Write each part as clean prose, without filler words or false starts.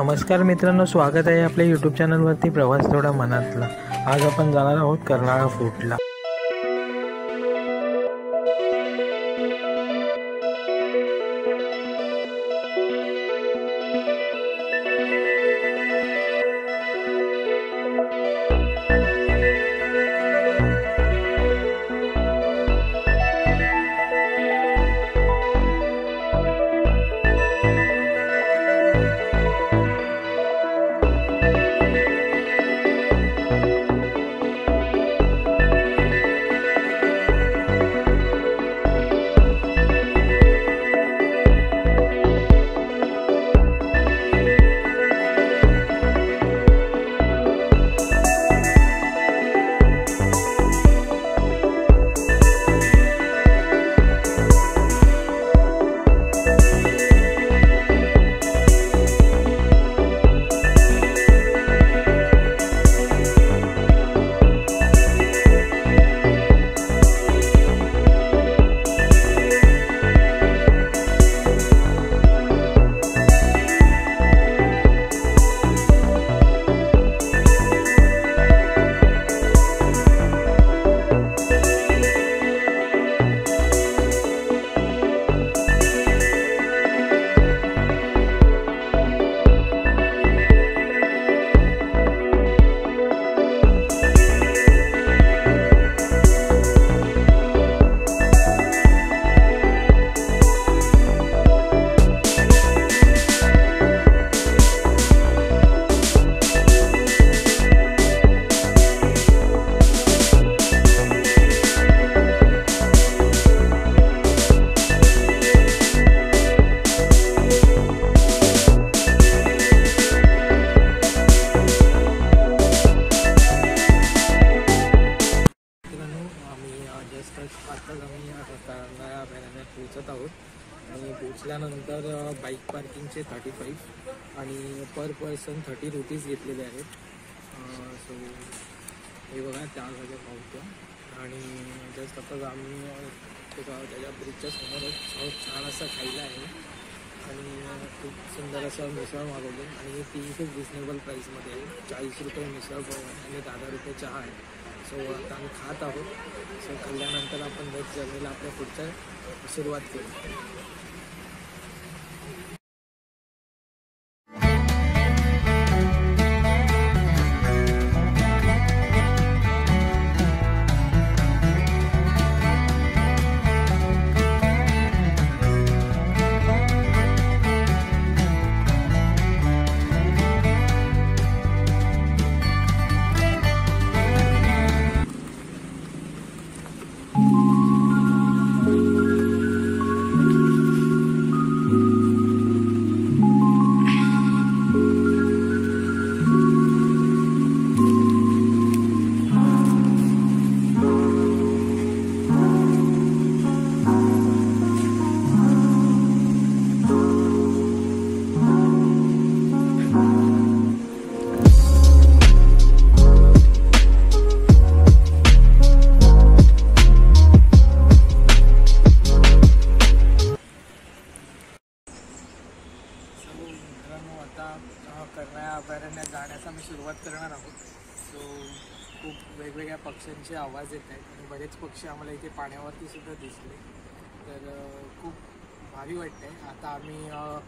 नमस्कार मित्रांनो, स्वागत आहे आपल्या यूट्यूब चॅनलवरती प्रवास थोडा मनातला। आज आपण जाणार आहोत कर्नाळा फोर्टला। पोहोचत आहोत आणि पोहोचल्यानंतर बाईक पार्किंगचे 35 आणि पर पर्सन 30 रुपीज घेतलेले आहेत। सो हे बघा त्या जागेवर पाहतो आणि जस्ट आता आम्ही त्याच्या ब्रिजच्या समोरच छान असं खायला आहे आणि खूप सुंदर असं मिसळ मागवले आणि ती खूप रिजनेबल प्राईसमध्ये आहे। 40 रुपये मिसळ पाव आणि 10 रुपये चहा आहे। सो आता आम्ही खात आहोत। सो खाल्ल्यानंतर आपण नेक्स्ट जर्नीला आपल्या पुढच्या सुरुवात करू। कर्नाळा अभयारण्यात जाण्यास आम्ही सुरुवात करणार आहोत। सो खूप वेगवेगळ्या पक्ष्यांचे आवाज येत आहेत आणि बरेच पक्षी आम्हाला इथे पाण्यावरती सुद्धा दिसले, तर खूप भारी वाटते। आता आम्ही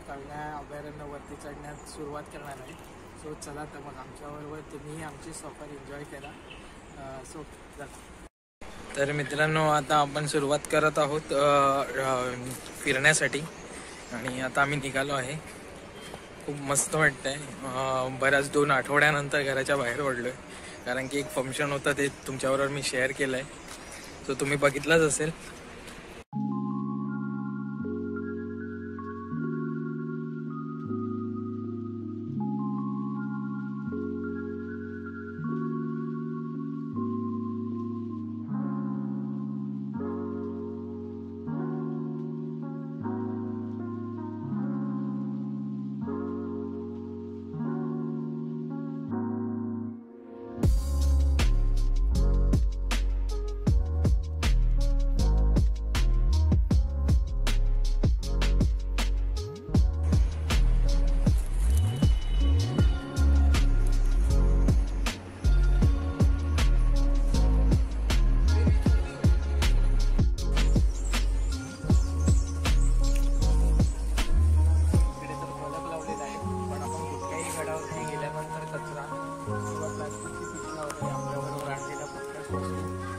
कर्नाळा अभयारण्यावरती चढण्यास सुरुवात करणार आहे। सो चला तर मग आमच्याबरोबर तुम्ही आमची सफर एन्जॉय करा। सो चला। तर मित्रांनो, आता आपण सुरुवात करत आहोत फिरण्यासाठी आणि आता आम्ही निघालो आहे। खूप मस्त वाटतंय। बऱ्याच 2 आठवड्यानंतर घराच्या बाहेर पडलोय, कारण की एक फंक्शन होतं ते तुमच्याबरोबर मी शेअर केलं आहे, तो तुम्ही बघितलाच असेल।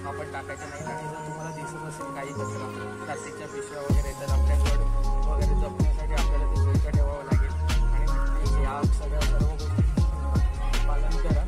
आपण टाकायचं नाही. आणि जर तुम्हाला दिसत असेल काही कचरा, प्लास्टिकच्या पिशव्या वगैरे, तर आपल्या गड वगैरे जपण्यासाठी आपल्याला ते स्वच्छ ठेवावं लागेल. आणि या सर्व गोष्टी पालन करा.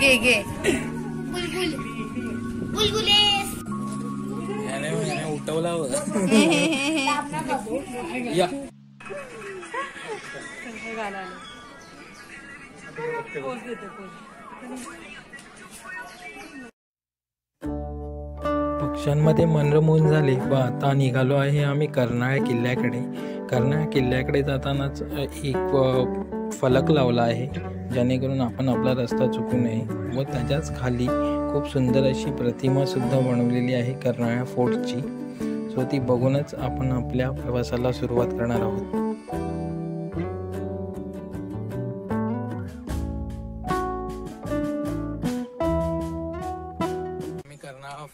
गे गे याने उठवला या पक्ष्यांमध्ये मनरमून झाले व आता निघालो आहे आम्ही कर्नाळ्या किल्ल्याकडे. कर्नाळ्या किल्ल्याकडे जातानाच एक फलक लावला आहे जेणेकरून आपण आपला रस्ता चुकू नये. व त्याच्याच खाली खूप सुंदर अशी प्रतिमा सुद्धा बनवलेली आहे कर्नाळ्या फोर्टची. सो ती बघूनच आपण आपल्या प्रवासाला सुरुवात करणार आहोत.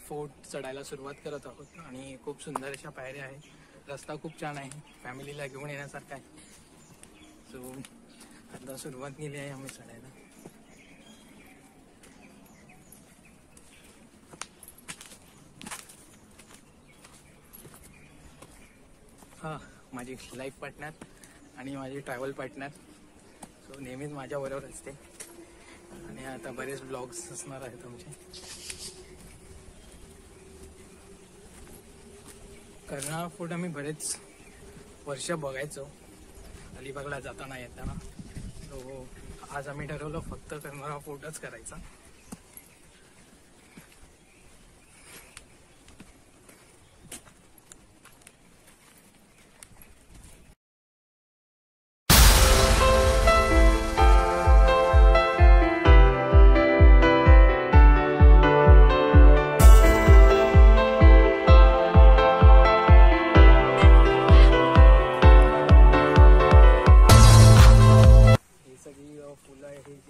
फोर्ट चढायला सुरुवात करत आहोत आणि खूप सुंदर अशा पायऱ्या आहेत. रस्ता खूप छान आहे, फॅमिलीला घेऊन येण्यासारखा आहे. सो आता सुरुवात केली आहे आम्ही चढायला. हा माझी लाईफ पार्टनर आणि माझी ट्रॅव्हल पार्टनर. सो नेहमीच माझ्याबरोबर असते आणि आता बरेच ब्लॉग्स असणार आहेत आमचे. कर्नाळा फोर्ट आम्ही बरेच वर्ष बघायचो अलिबागला जाताना येताना. सो आज आम्ही ठरवलं फक्त कर्नाळा फोर्टच करायचा.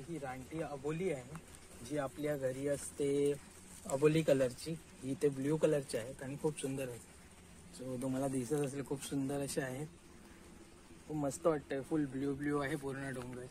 ही रानटी अबोली आहे जी आपल्या घरी असते अबोली कलरची. ही ते ब्ल्यू कलरची आहेत आणि खूप सुंदर आहे. सो तुम्हाला दिसत असेल खूप सुंदर असे आहेत. खूप मस्त वाटतंय. फुल ब्ल्यू ब्ल्यू आहे पूर्ण डोंगर.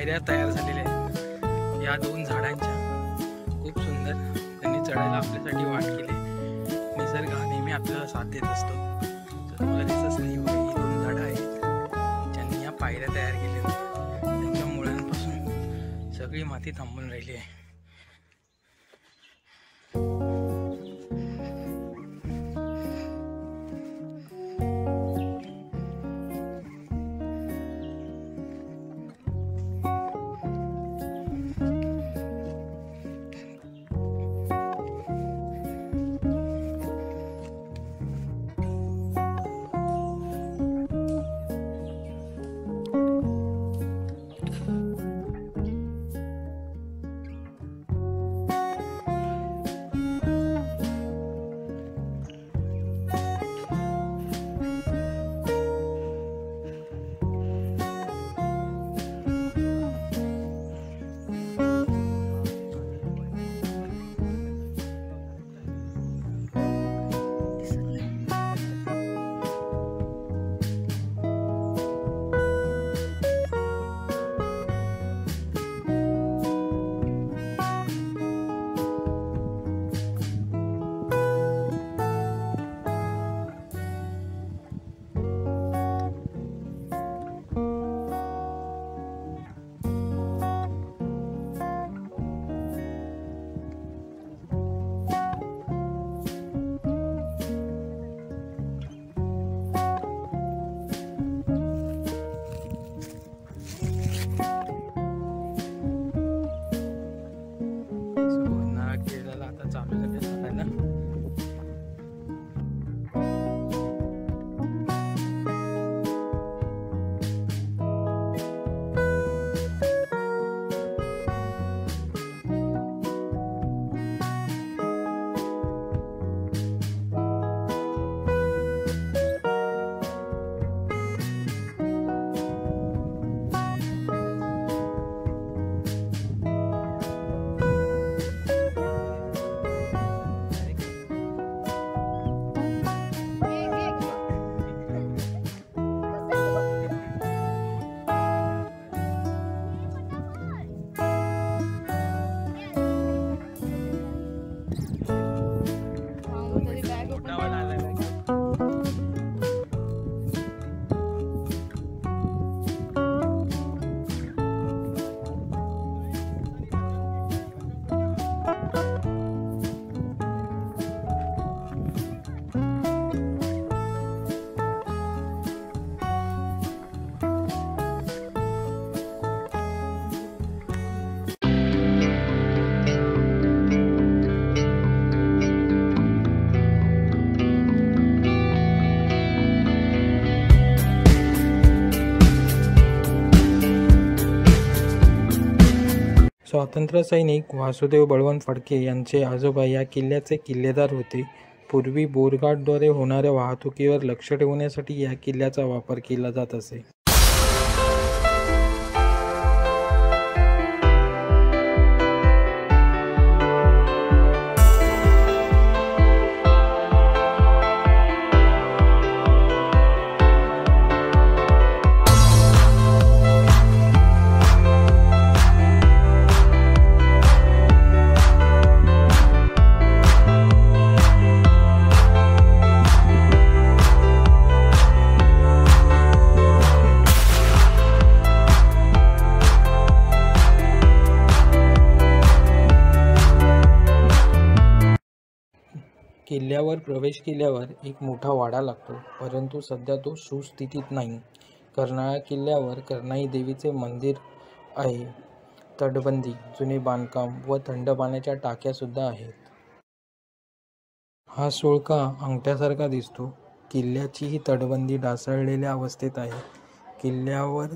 पायऱ्या तयार झालेल्या आहेत या 2 झाडांच्या. खूप सुंदर. त्यांनी चढायला आपल्यासाठी वाट केली. निसर्ग हा नेहमी आपल्याला साथ देत असतो. तर मला दिसत नाही, ही 2 झाडं आहेत ज्यांनी या पायऱ्या तयार केल्या. त्यांच्या मुळांपासून सगळी माती थांबून राहिली आहे. स्वातंत्र्य सैनिक वासुदेव बळवंत फडके यांचे आजोबा या किल्ल्याचे किल्लेदार होते. पूर्वी बोरघाटद्वारे होणाऱ्या वाहतुकीवर लक्ष ठेवण्यासाठी या किल्ल्याचा वापर केला जात असे. किल्ल्यावर प्रवेश केल्यावर एक मोठा वाडा लागतो, परंतु सध्या तो सुस्थितीत नाही. कर्नाळा किल्ल्यावर कर्नाई देवीचे मंदिर आहे. तटबंदी, जुने बांधकाम व थंड पाण्याच्या टाक्या सुद्धा आहेत. हा सुळका अंगठ्यासारखा दिसतो. किल्ल्याची ही तटबंदी ढासळलेल्या अवस्थेत आहे. किल्ल्यावर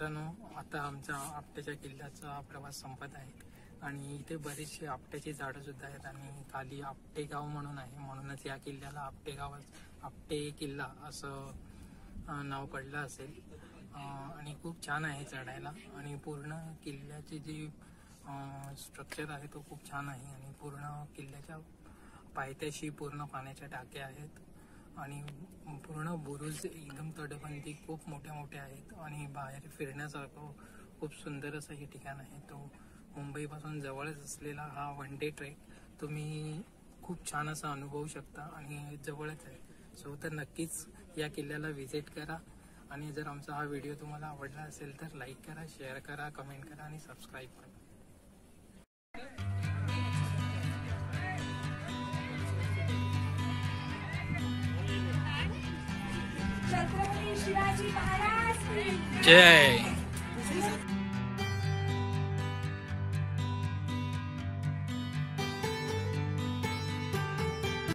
मित्रांनो, आता आमचा आपट्याच्या किल्ल्याचा प्रवास संपत आहे आणि इथे बरीचशी आपट्याची झाडं सुद्धा आहेत आणि खाली आपटे गाव म्हणून आहे, म्हणूनच या किल्ल्याला आपटे किल्ला असं नाव पडलं असेल. आणि खूप छान आहे चढायला आणि पूर्ण किल्ल्याची जी स्ट्रक्चर आहे तो खूप छान आहे आणि पूर्ण किल्ल्याच्या पायथ्याशी पूर्ण पाण्याच्या टाक्या आहेत आणि पूर्ण बुरुज एकदम तटबंदी खूप मोठ्या मोठ्या आहेत आणि बाहेर फिरण्यासारखं खूप सुंदर असं हे ठिकाण आहे. तो मुंबईपासून जवळच असलेला हा वन डे ट्रेक तुम्ही खूप छान असा अनुभवू शकता आणि जवळच आहे. सो तर नक्कीच या किल्ल्याला व्हिजिट करा आणि जर आमचा हा व्हिडिओ तुम्हाला आवडला असेल तर लाईक करा, शेअर करा, कमेंट करा आणि सबस्क्राईब करा. छत्रपती शिवाजी महाराज की जय.